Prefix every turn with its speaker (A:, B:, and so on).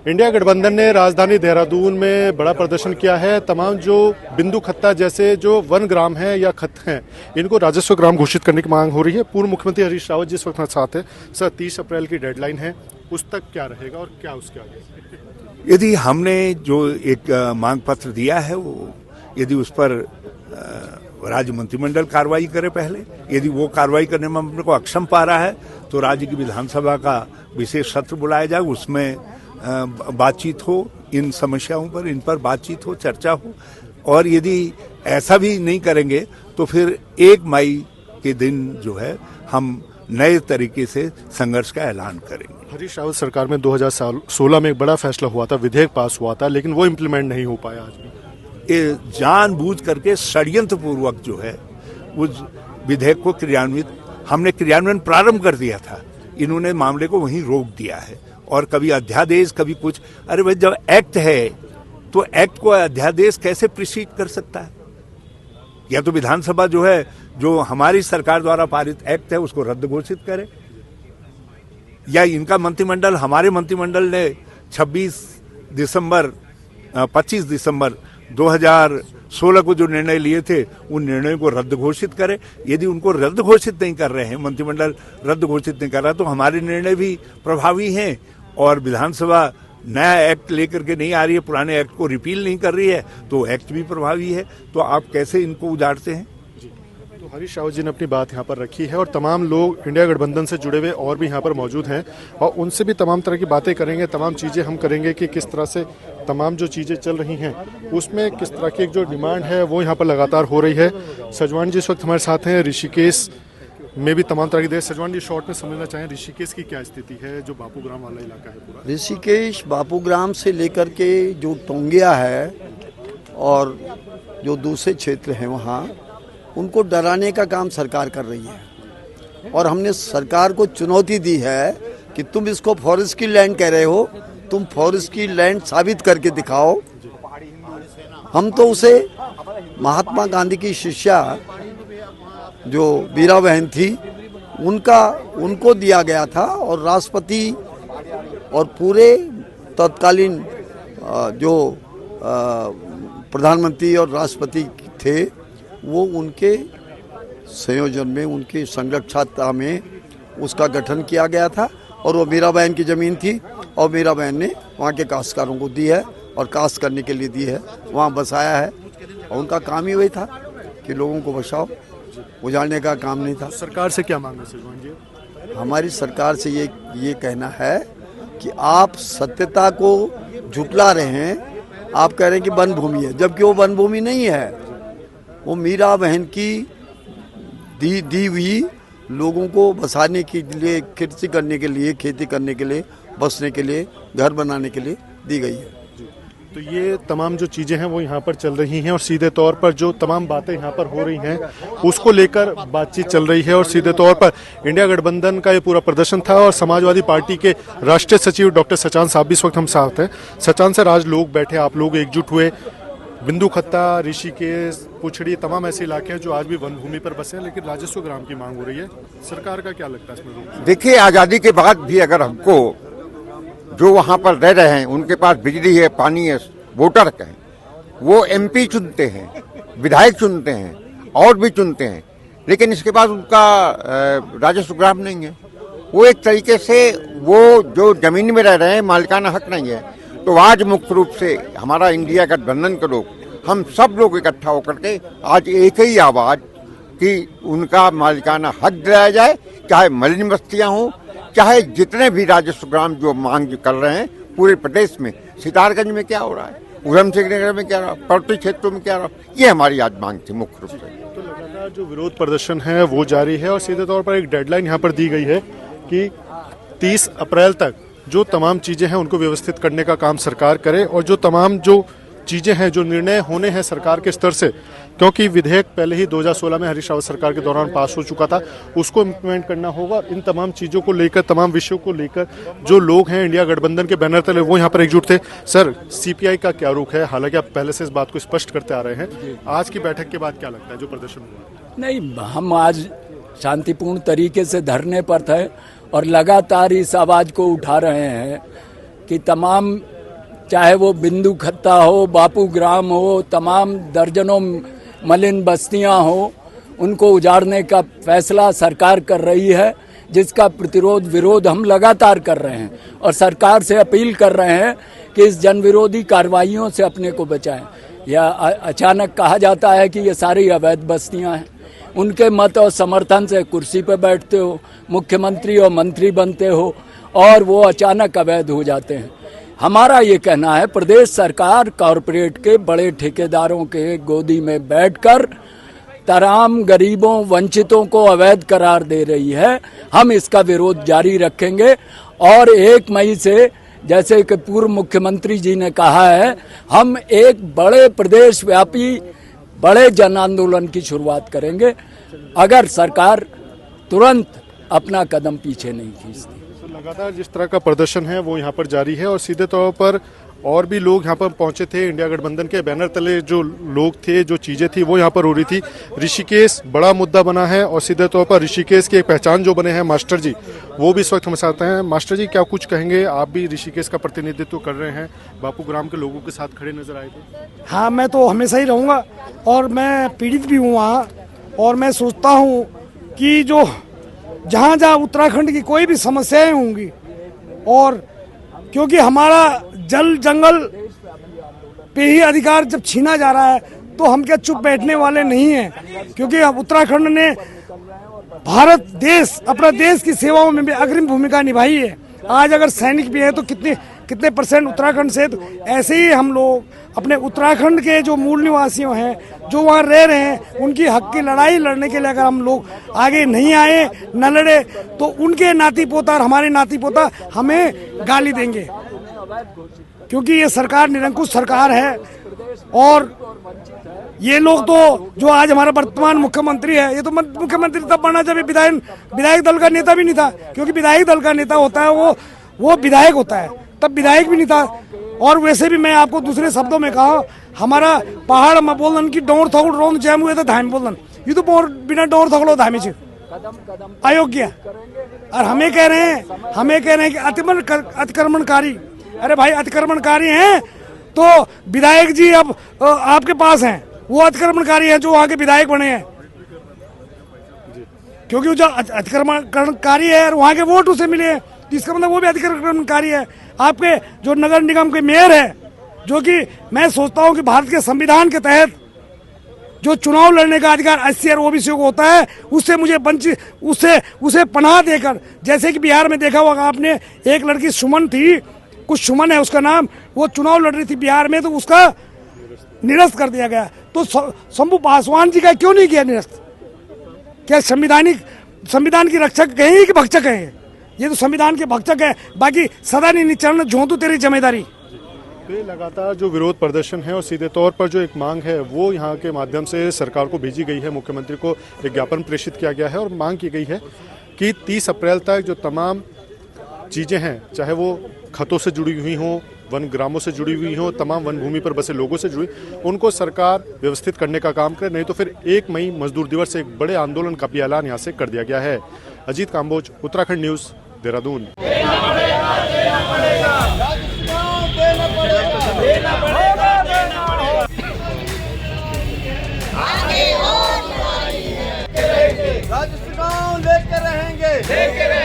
A: India गठबंधन ने राजधानी देहरादून में बड़ा प्रदर्शन किया है। तमाम जो बिंदु खत्ता जैसे जो वन ग्राम हैं या खत हैं, इनको राजस्व ग्राम घोषित करने की मांग हो रही है। पूर्व मुख्यमंत्री हरीश रावत जी इस वक्त हमारे साथ है। सर, 30 अप्रैल की डेडलाइन है, उस तक क्या रहेगा और क्या उसके आगे?
B: यदि हमने जो एक मांग पत्र दिया है, वो यदि उस पर राज्य मंत्रिमंडल कार्रवाई करे पहले, यदि वो कार्रवाई करने में अपने को अक्षम पा रहा है तो राज्य की विधानसभा का विशेष सत्र बुलाया जाए, उसमें बातचीत हो, इन समस्याओं पर, इन पर बातचीत हो, चर्चा हो। और यदि ऐसा भी नहीं करेंगे तो फिर 1 मई के दिन जो है हम नए तरीके से संघर्ष का ऐलान करेंगे।
A: हरीश रावत सरकार में 2016 में एक बड़ा फैसला हुआ था, विधेयक पास हुआ था, लेकिन वो इम्प्लीमेंट नहीं हो पाया। आज भी
B: ये जानबूझ करके षड्यंत्र पूर्वक जो है उस विधेयक को हमने क्रियान्वयन प्रारंभ कर दिया था, इन्होंने मामले को वहीं रोक दिया है। और कभी अध्यादेश, कभी कुछ। अरे भाई, जब एक्ट है तो एक्ट को अध्यादेश कैसे प्रीसीड कर सकता है? या तो विधानसभा जो है, जो हमारी सरकार द्वारा पारित एक्ट है, उसको रद्द घोषित करे, या इनका मंत्रिमंडल, हमारे मंत्रिमंडल ने 25 दिसंबर 2016 को जो निर्णय लिए थे, उन निर्णयों को रद्द घोषित करे। यदि उनको रद्द घोषित नहीं कर रहे हैं, मंत्रिमंडल रद्द घोषित नहीं कर रहा, तो हमारे निर्णय भी प्रभावी हैं। और विधानसभा नया एक्ट लेकर के नहीं आ रही है, पुराने एक्ट को रिपील नहीं कर रही है, तो एक्ट भी प्रभावी है। तो आप कैसे इनको उजाड़ते हैं?
A: तो हरीश रावत जी ने अपनी बात यहाँ पर रखी है और तमाम लोग इंडिया गठबंधन से जुड़े हुए और भी यहाँ पर मौजूद हैं और उनसे भी तमाम तरह की बातें करेंगे, तमाम चीज़ें हम करेंगे कि किस तरह से तमाम जो चीज़ें चल रही हैं उसमें किस तरह की एक जो डिमांड है वो यहाँ पर लगातार हो रही है। सजवान जी इस वक्त हमारे साथ हैं। ऋषिकेश में भी तमाम तरह की देश। सजवान जी, शॉर्ट में समझना चाहें ऋषिकेश की क्या स्थिति है, जो बापूग्राम वाला इलाका है पूरा?
C: ऋषिकेश बापूग्राम से लेकर के जो टोंगिया है और जो दूसरे क्षेत्र हैं वहाँ, उनको डराने का काम सरकार कर रही है। और हमने सरकार को चुनौती दी है कि तुम इसको फॉरेस्ट की लैंड कह रहे हो, तुम फॉरेस्ट की लैंड साबित करके दिखाओ। हम तो उसे महात्मा गांधी की शिष्या जो वीरा बहन थी, उनको दिया गया था। और राष्ट्रपति और पूरे तत्कालीन जो प्रधानमंत्री और राष्ट्रपति थे, वो उनके संयोजन में, उनकी संरक्षता में उसका गठन किया गया था। और वो मीरा बहन की ज़मीन थी और मीरा बहन ने वहाँ के काश्तकारों को दी है और काश्त करने के लिए दी है, वहाँ बसाया है। और उनका काम ही वही था कि लोगों को बसाओ, उजाड़ने का काम नहीं था।
A: सरकार से क्या मांग है सजवान जी?
C: हमारी सरकार से ये कहना है कि आप सत्यता को झुटला रहे हैं। आप कह रहे हैं कि वन भूमि है, जबकि वो वन भूमि नहीं है। वो मीरा बहन की दी हुई लोगों को बसाने के लिए, खेती करने के लिए, बसने के लिए, घर बनाने के लिए दी गई है।
A: तो ये तमाम जो चीज़ें हैं वो यहाँ पर चल रही हैं और सीधे तौर पर जो तमाम बातें यहाँ पर हो रही हैं उसको लेकर बातचीत चल रही है। और सीधे तौर पर इंडिया गठबंधन का ये पूरा प्रदर्शन था और समाजवादी पार्टी के राष्ट्रीय सचिव डॉक्टर सचान साहब भी इस वक्त हम साथ हैं। सचान सर, आज लोग बैठे, आप लोग एकजुट हुए, बिंदु खत्ता, ऋषिकेश, पुछड़ी, तमाम ऐसे इलाके हैं जो आज भी वन भूमि पर बसे हैं, लेकिन राजस्व ग्राम की मांग हो रही है। सरकार का क्या लगता है इसमें?
D: देखिए, आज़ादी के बाद भी अगर हमको जो वहाँ पर रह रहे हैं, उनके पास बिजली है, पानी है, वोटर हैं, वो एमपी चुनते हैं, विधायक चुनते हैं और भी चुनते हैं, लेकिन इसके बाद उनका राजस्व ग्राम नहीं है। वो एक तरीके से वो जो जमीन में रह रहे हैं, मालिकाना हक नहीं है। तो आज मुख्य रूप से हमारा इंडिया गठबंधन के लोग, हम सब लोग इकट्ठा होकर के आज एक ही आवाज़ कि उनका मालिकाना हक दिलाया जाए, चाहे मलिन बस्तियाँ हों, चाहे जितने भी राजस्व ग्राम जो मांग कर रहे हैं पूरे प्रदेश में। सितारगंज में क्या हो रहा है, उधम सिंह नगर में क्या हो रहा है, पर्वतीय क्षेत्रों में क्या हो रहा है, ये हमारी आज मांग थी मुख्य रूप से।
A: तो लगातार जो विरोध प्रदर्शन है वो जारी है और सीधे तौर पर एक डेडलाइन यहाँ पर दी गई है कि 30 अप्रैल तक जो तमाम चीज़ें हैं उनको व्यवस्थित करने का काम सरकार करे और जो तमाम जो चीज़ें हैं, जो निर्णय होने हैं सरकार के स्तर से, क्योंकि विधेयक पहले ही 2016 में हरीश रावत सरकार के दौरान पास हो चुका था, उसको इम्प्लीमेंट करना होगा। इन तमाम चीज़ों को लेकर, तमाम विषयों को लेकर जो लोग हैं इंडिया गठबंधन के बैनर तले वो यहाँ पर एकजुट थे। सर, सीपीआई का क्या रुख है? हालांकि आप पहले से इस बात को स्पष्ट करते आ रहे हैं, आज की बैठक के बाद क्या लगता है जो प्रदर्शन हुआ?
E: नहीं, हम आज शांतिपूर्ण तरीके से धरने पर थे और लगातार इस आवाज़ को उठा रहे हैं कि तमाम, चाहे वो बिंदु खत्ता हो, बापू ग्राम हो, तमाम दर्जनों मलिन बस्तियां हो, उनको उजाड़ने का फैसला सरकार कर रही है, जिसका प्रतिरोध विरोध हम लगातार कर रहे हैं और सरकार से अपील कर रहे हैं कि इस जनविरोधी कार्रवाइयों से अपने को बचाएं। या अचानक कहा जाता है कि ये सारी अवैध बस्तियां हैं, उनके मत और समर्थन से कुर्सी पर बैठते हो, मुख्यमंत्री और मंत्री बनते हो और वो अचानक अवैध हो जाते हैं। हमारा ये कहना है, प्रदेश सरकार कॉरपोरेट के बड़े ठेकेदारों के गोदी में बैठकर तमाम गरीबों वंचितों को अवैध करार दे रही है। हम इसका विरोध जारी रखेंगे और 1 मई से, जैसे कि पूर्व मुख्यमंत्री जी ने कहा है, हम एक बड़े प्रदेश व्यापी बड़े जन आंदोलन की शुरुआत करेंगे अगर सरकार तुरंत अपना कदम पीछे नहीं खींचती।
A: लगातार जिस तरह का प्रदर्शन है वो यहाँ पर जारी है और सीधे तौर पर और भी लोग यहाँ पर पहुंचे थे। इंडिया गठबंधन के बैनर तले जो लोग थे, जो चीजें थी वो यहाँ पर हो रही थी। ऋषिकेश बड़ा मुद्दा बना है और सीधे तौर पर ऋषिकेश की एक पहचान जो बने हैं मास्टर जी, वो भी इस वक्त हमारे साथ हैं। मास्टर जी, क्या कुछ कहेंगे? आप भी ऋषिकेश का प्रतिनिधित्व कर रहे हैं, बापू ग्राम के लोगों के साथ खड़े नजर आए थे।
F: हाँ, मैं तो हमेशा ही रहूँगा और मैं पीड़ित भी हूँ वहाँ, और मैं सोचता हूँ कि जो जहाँ जहाँ उत्तराखंड की कोई भी समस्याएं होंगी, और क्योंकि हमारा जल जंगल पे ही अधिकार जब छीना जा रहा है तो हम क्या चुप बैठने वाले नहीं हैं, क्योंकि उत्तराखंड ने भारत देश, अपना देश की सेवाओं में भी अग्रिम भूमिका निभाई है। आज अगर सैनिक भी है तो कितने परसेंट उत्तराखंड से। तो ऐसे ही हम लोग अपने उत्तराखंड के जो मूल निवासियों हैं, जो वहाँ रह रहे हैं, उनकी हक की लड़ाई लड़ने के लिए अगर हम लोग आगे नहीं आए, न लड़े, तो उनके नाती पोता और हमारे नाती पोता हमें गाली देंगे, क्योंकि ये सरकार निरंकुश सरकार है। और ये लोग तो, जो आज हमारा वर्तमान मुख्यमंत्री है, ये तो मुख्यमंत्री तब बना जब विधायक दल का नेता भी नहीं था, क्योंकि विधायक दल का नेता होता है वो विधायक होता है, तब विधायक भी नहीं था। और वैसे भी मैं आपको दूसरे शब्दों में कहा, हमारा पहाड़ में बोलन की डोर थोड़ रोन जैम हुए तो धाम बोलन, ये तो बिना डोर थोड़ो धामी च अयोग्य। और हमें कह रहे हैं कि अतिक्रमणकारी। अरे भाई, अतिक्रमणकारी हैं तो विधायक जी अब आपके पास हैं, वो अतिक्रमणकारी हैं जो वहाँ के विधायक बने हैं, क्योंकि जो अतिक्रमणकारी है और वहाँ के वोट उसे मिले हैं, इसका मतलब वो भी अतिक्रमणकारी है। आपके जो नगर निगम के मेयर है, जो कि मैं सोचता हूँ कि भारत के संविधान के तहत जो चुनाव लड़ने का अधिकार SC और OBC को होता है, उससे मुझे उसे पनाह देकर, जैसे कि बिहार में देखा होगा आपने, एक लड़की सुमन थी, कुछ सुमन है उसका नाम, वो चुनाव लड़ रही थी बिहार में, तो उसका निरस्त कर दिया गया। तो शंभू पासवान जी का क्यों नहीं किया निरस्त? क्या संविधान की रक्षक कहें कि भक्षक हैं? ये तो संविधान के भक्षक है। बाकी सदा नहीं चरण झोंतू तेरी जिम्मेदारी।
A: तो लगातार जो विरोध प्रदर्शन है और सीधे तौर पर जो एक मांग है वो यहाँ के माध्यम से सरकार को भेजी गई है, मुख्यमंत्री को एक ज्ञापन प्रेषित किया गया है और मांग की गई है कि 30 अप्रैल तक जो तमाम चीज़ें हैं, चाहे वो खतों से जुड़ी हुई हों, वन ग्रामों से जुड़ी हुई हों, तमाम वन भूमि पर बसे लोगों से जुड़ी, उनको सरकार व्यवस्थित करने का काम करे, नहीं तो फिर 1 मई मजदूर दिवस से एक बड़े आंदोलन का भी ऐलान यहाँ से कर दिया गया है। अजीत काम्बोज, उत्तराखंड न्यूज़, देहरादून।
G: राजस्थान लेके रहेंगे।